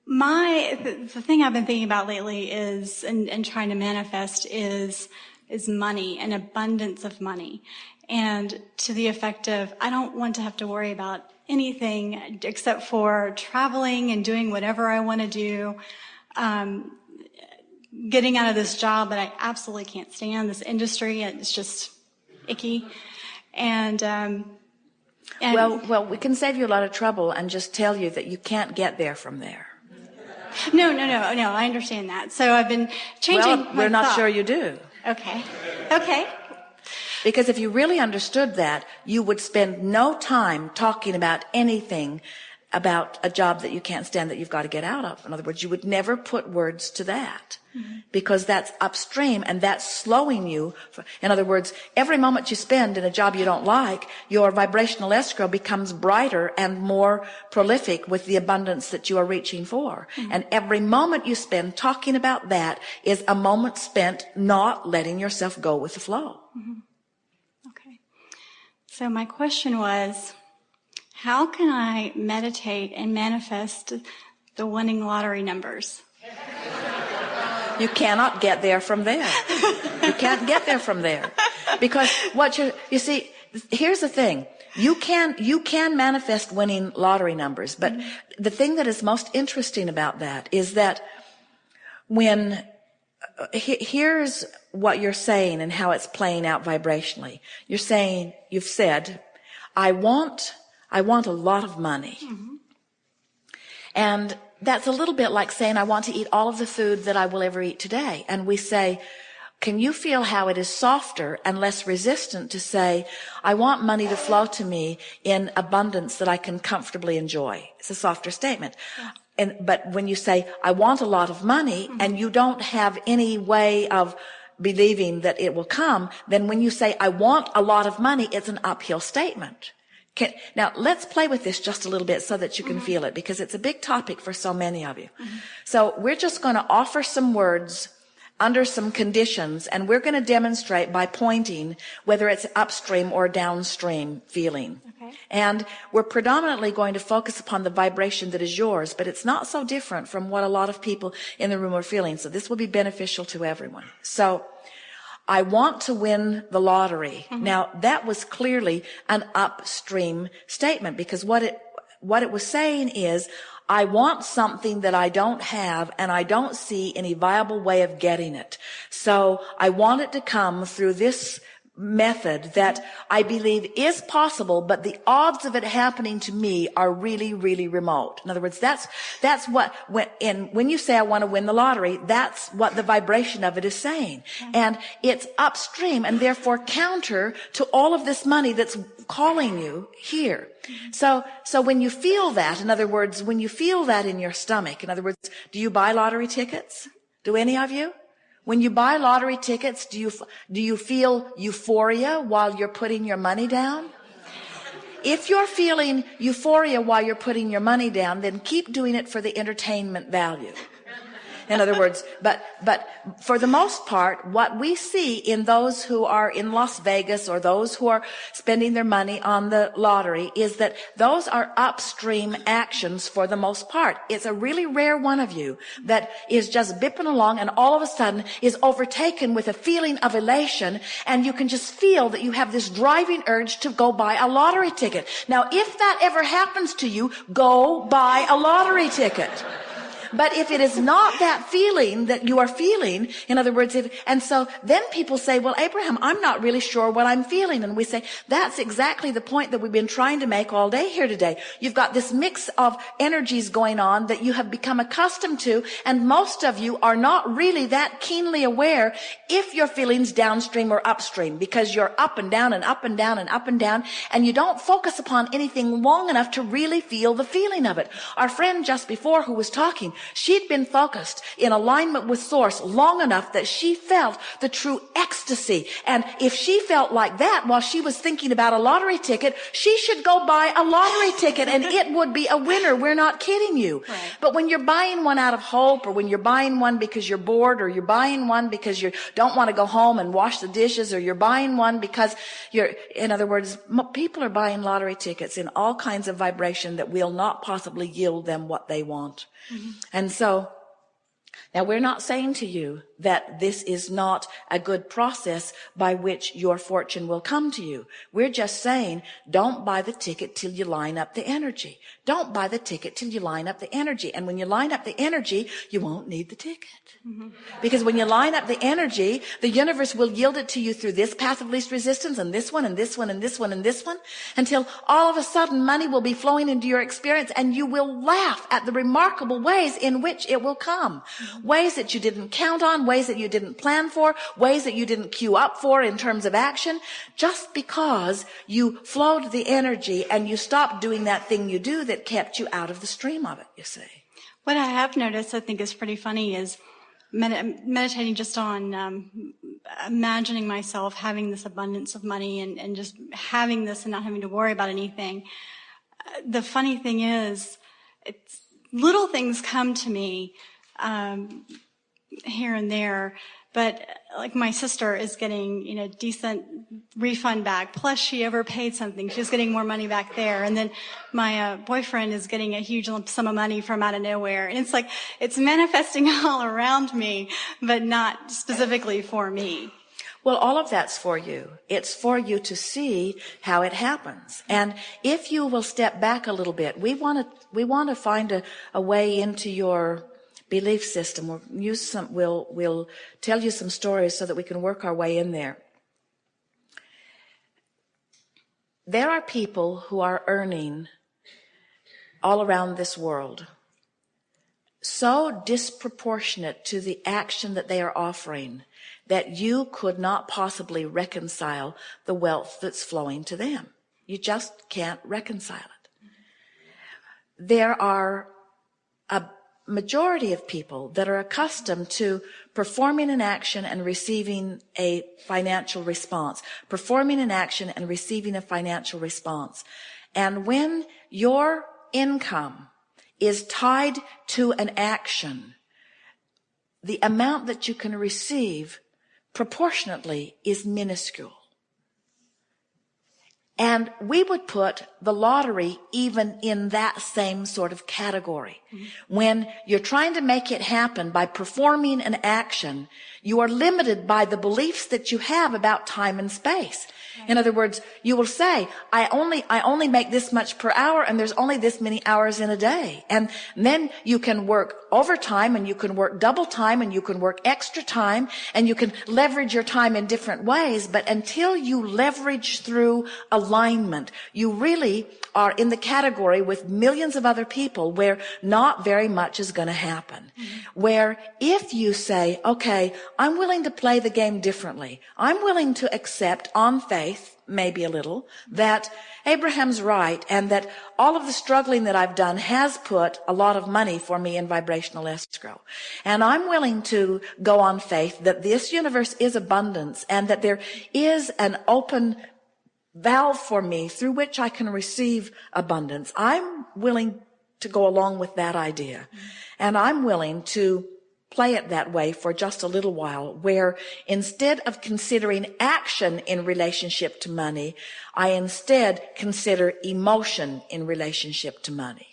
The thing I've been thinking about lately is, and trying to manifest is money, an abundance of money. And to the effect of, I don't want to have to worry about anything except for traveling and doing whatever I want to do, getting out of this job that I absolutely can't stand, this industry, it's just icky. And well, we can save you a lot of trouble and just tell you that you can't get there from there. No, I understand that. So I've been changing Well, we're not sure you do. Okay. Because if you really understood that, you would spend no time talking about anything about a job that you can't stand that you've got to get out of. In other words, you would never put words to that, because that's upstream and that's slowing you. In other words, every moment you spend in a job you don't like, your vibrational escrow becomes brighter and more prolific with the abundance that you are reaching for. And every moment you spend talking about that is a moment spent not letting yourself go with the flow. Okay. So my question was, how can I meditate and manifest the winning lottery numbers? You cannot get there from there. You can't get there from there. Because you see, here's the thing. You can manifest winning lottery numbers, but the thing that is most interesting about that is that here's what you're saying and how it's playing out vibrationally. You've said, I want a lot of money. And that's a little bit like saying, I want to eat all of the food that I will ever eat today. And we say, can you feel how it is softer and less resistant to say, I want money to flow to me in abundance that I can comfortably enjoy? It's a softer statement. But when you say, I want a lot of money, and you don't have any way of believing that it will come, then when you say, I want a lot of money, it's an uphill statement. Now, let's play with this just a little bit so that you can feel it, because it's a big topic for so many of you. So we're just going to offer some words under some conditions, and we're going to demonstrate by pointing whether it's upstream or downstream feeling. And we're predominantly going to focus upon the vibration that is yours, but it's not so different from what a lot of people in the room are feeling. So this will be beneficial to everyone. So I want to win the lottery. Now, that was clearly an upstream statement, because what it was saying is, I want something that I don't have, and I don't see any viable way of getting it. So I want it to come through this method that I believe is possible, but the odds of it happening to me are really, really remote. In other words, that's what, when you say I want to win the lottery, that's what the vibration of it is saying. And it's upstream and therefore counter to all of this money that's calling you here. So when you feel that, in other words, when you feel that in your stomach, in other words, do you buy lottery tickets? Do any of you? When you buy lottery tickets, do you feel euphoria while you're putting your money down? If you're feeling euphoria while you're putting your money down, then keep doing it for the entertainment value. In other words, but for the most part, what we see in those who are in Las Vegas or those who are spending their money on the lottery is that those are upstream actions for the most part. It's a really rare one of you that is just bipping along and all of a sudden is overtaken with a feeling of elation, and you can just feel that you have this driving urge to go buy a lottery ticket. Now, if that ever happens to you, go buy a lottery ticket. But if it is not that feeling that you are feeling, in other words, and so then people say, well, Abraham, I'm not really sure what I'm feeling. And we say, that's exactly the point that we've been trying to make all day here today. You've got this mix of energies going on that you have become accustomed to, and most of you are not really that keenly aware if your feeling's downstream or upstream, because you're up and down and up and down and up and down, and you don't focus upon anything long enough to really feel the feeling of it. Our friend just before who was talking, she'd been focused in alignment with Source long enough that she felt the true ecstasy. And if she felt like that while she was thinking about a lottery ticket, she should go buy a lottery ticket and it would be a winner. We're not kidding you. Right. But when you're buying one out of hope, or when you're buying one because you're bored, or you're buying one because you don't want to go home and wash the dishes, or you're buying one because in other words, people are buying lottery tickets in all kinds of vibration that will not possibly yield them what they want. And so now, we're not saying to you that this is not a good process by which your fortune will come to you. We're just saying, don't buy the ticket till you line up the energy. Don't buy the ticket till you line up the energy. And when you line up the energy, you won't need the ticket. Mm-hmm. Because when you line up the energy, the universe will yield it to you through this path of least resistance and this one and this one and this one and this one, until all of a sudden money will be flowing into your experience, and you will laugh at the remarkable ways in which it will come. Ways that you didn't count on, ways that you didn't plan for, ways that you didn't queue up for in terms of action, just because you flowed the energy and you stopped doing that thing you do that kept you out of the stream of it, you see. What I have noticed, I think is pretty funny, is meditating just on imagining myself having this abundance of money and just having this and not having to worry about anything. The funny thing is, little things come to me here and there, but like my sister is getting, decent refund back. Plus she overpaid something. She's getting more money back there. And then my boyfriend is getting a huge lump sum of money from out of nowhere. And it's like, it's manifesting all around me, but not specifically for me. Well, all of that's for you. It's for you to see how it happens. And if you will step back a little bit, we want to find a way into your belief system. We'll tell you some stories so that we can work our way in there. There are people who are earning all around this world so disproportionate to the action that they are offering that you could not possibly reconcile the wealth that's flowing to them. You just can't reconcile it. There are a majority of people that are accustomed to performing an action and receiving a financial response, performing an action and receiving a financial response. And when your income is tied to an action, the amount that you can receive proportionately is minuscule. And we would put the lottery even in that same sort of category. Mm-hmm. When you're trying to make it happen by performing an action, you are limited by the beliefs that you have about time and space. Right. In other words, you will say, I only make this much per hour, and there's only this many hours in a day. And then you can work overtime, and you can work double time, and you can work extra time, and you can leverage your time in different ways. But until you leverage through alignment, you really are in the category with millions of other people where not very much is going to happen. Mm-hmm. Where if you say, okay, I'm willing to play the game differently. I'm willing to accept on faith, maybe a little, that Abraham's right and that all of the struggling that I've done has put a lot of money for me in vibrational escrow. And I'm willing to go on faith that this universe is abundance and that there is an open valve for me through which I can receive abundance. I'm willing to go along with that idea. And I'm willing to play it that way for just a little while, where instead of considering action in relationship to money, I instead consider emotion in relationship to money.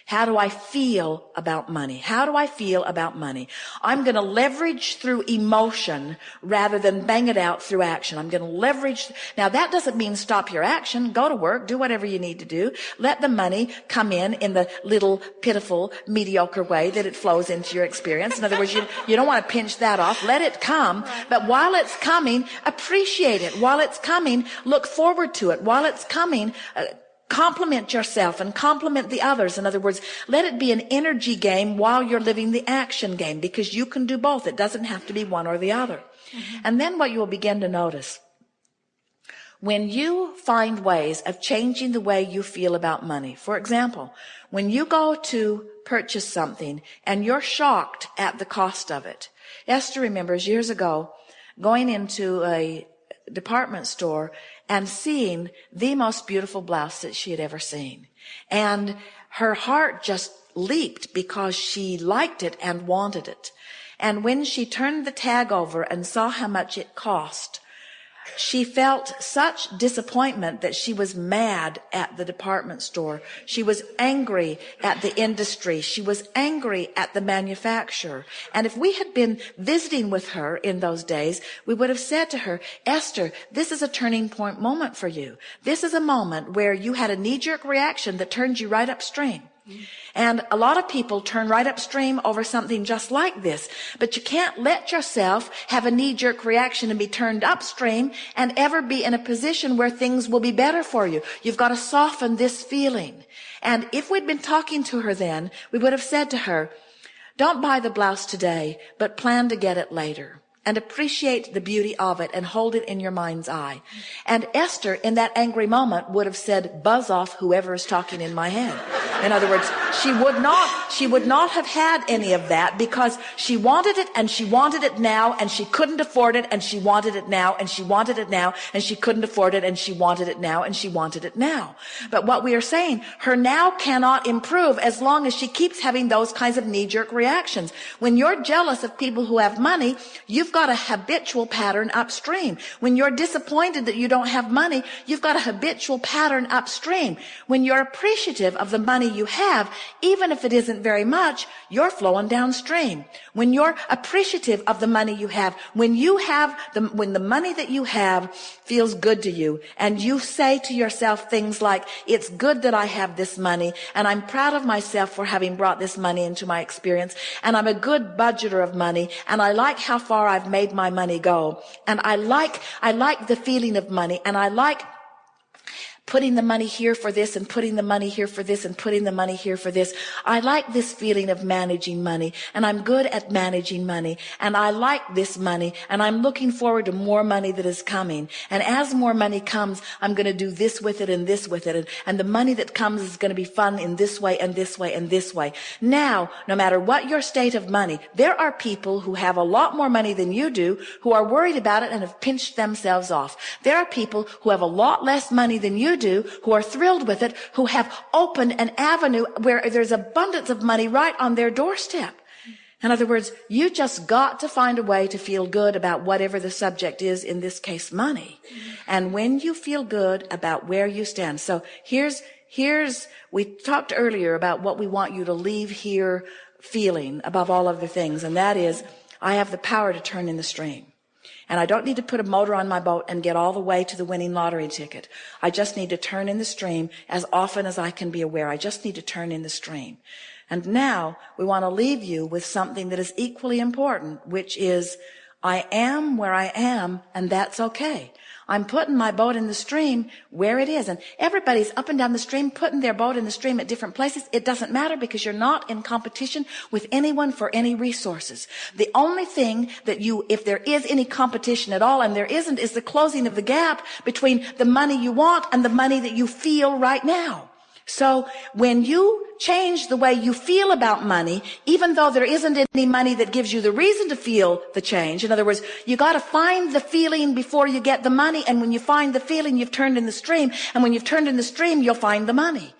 How do I feel about money? How do I feel about money? I'm going to leverage through emotion rather than bang it out through action. I'm going to leverage. Now, that doesn't mean stop your action. Go to work. Do whatever you need to do. Let the money come in the little, pitiful, mediocre way that it flows into your experience. In other words, you don't want to pinch that off. Let it come. But while it's coming, appreciate it. While it's coming, look forward to it. While it's coming, compliment yourself and compliment the others. In other words, let it be an energy game while you're living the action game, because you can do both. It doesn't have to be one or the other. Mm-hmm. And then what you will begin to notice, when you find ways of changing the way you feel about money, for example, when you go to purchase something and you're shocked at the cost of it. Esther remembers years ago going into a department store and seeing the most beautiful blouse that she had ever seen. And her heart just leaped because she liked it and wanted it. And when she turned the tag over and saw how much it cost, she felt such disappointment that she was mad at the department store. She was angry at the industry. She was angry at the manufacturer. And if we had been visiting with her in those days, we would have said to her, Esther, this is a turning point moment for you. This is a moment where you had a knee-jerk reaction that turned you right upstream. And a lot of people turn right upstream over something just like this. But you can't let yourself have a knee-jerk reaction and be turned upstream and ever be in a position where things will be better for you. You've got to soften this feeling. And if we'd been talking to her then, we would have said to her, don't buy the blouse today, but plan to get it later. And appreciate the beauty of it and hold it in your mind's eye. And Esther, in that angry moment, would have said, buzz off whoever is talking in my head. In other words, she would not have had any of that because she wanted it and she wanted it now and she couldn't afford it and she wanted it now and she wanted it now and she couldn't afford it and she wanted it now and she wanted it now. But what we are saying, her now cannot improve as long as she keeps having those kinds of knee-jerk reactions. When you're jealous of people who have money, you've got a habitual pattern upstream. When you're disappointed that you don't have money, you've got a habitual pattern upstream. When you're appreciative of the money you have, even if it isn't very much, you're flowing downstream. When you're appreciative of the money you have, when the money that you have feels good to you, and you say to yourself things like, it's good that I have this money, and I'm proud of myself for having brought this money into my experience, and I'm a good budgeter of money, and I like how far I've made my money go, and I like the feeling of money, and I like putting the money here for this and putting the money here for this and putting the money here for this. I like this feeling of managing money, and I'm good at managing money, and I like this money, and I'm looking forward to more money that is coming. And as more money comes, I'm going to do this with it and this with it, and the money that comes is going to be fun in this way and this way and this way. Now, no matter what your state of money, there are people who have a lot more money than you do who are worried about it and have pinched themselves off. There are people who have a lot less money than you do, who are thrilled with it, who have opened an avenue where there's abundance of money right on their doorstep. In other words, you just got to find a way to feel good about whatever the subject is, in this case, money. And when you feel good about where you stand. So we talked earlier about what we want you to leave here feeling above all other things. And that is, I have the power to turn in the stream. And I don't need to put a motor on my boat and get all the way to the winning lottery ticket. I just need to turn in the stream as often as I can be aware. I just need to turn in the stream. And now we want to leave you with something that is equally important, which is, I am where I am, and that's okay. I'm putting my boat in the stream where it is. And everybody's up and down the stream, putting their boat in the stream at different places. It doesn't matter, because you're not in competition with anyone for any resources. The only thing that if there is any competition at all, and there isn't, is the closing of the gap between the money you want and the money that you feel right now. So when you change the way you feel about money, even though there isn't any money that gives you the reason to feel the change. In other words, you got to find the feeling before you get the money. And when you find the feeling, you've turned in the stream. And when you've turned in the stream, you'll find the money.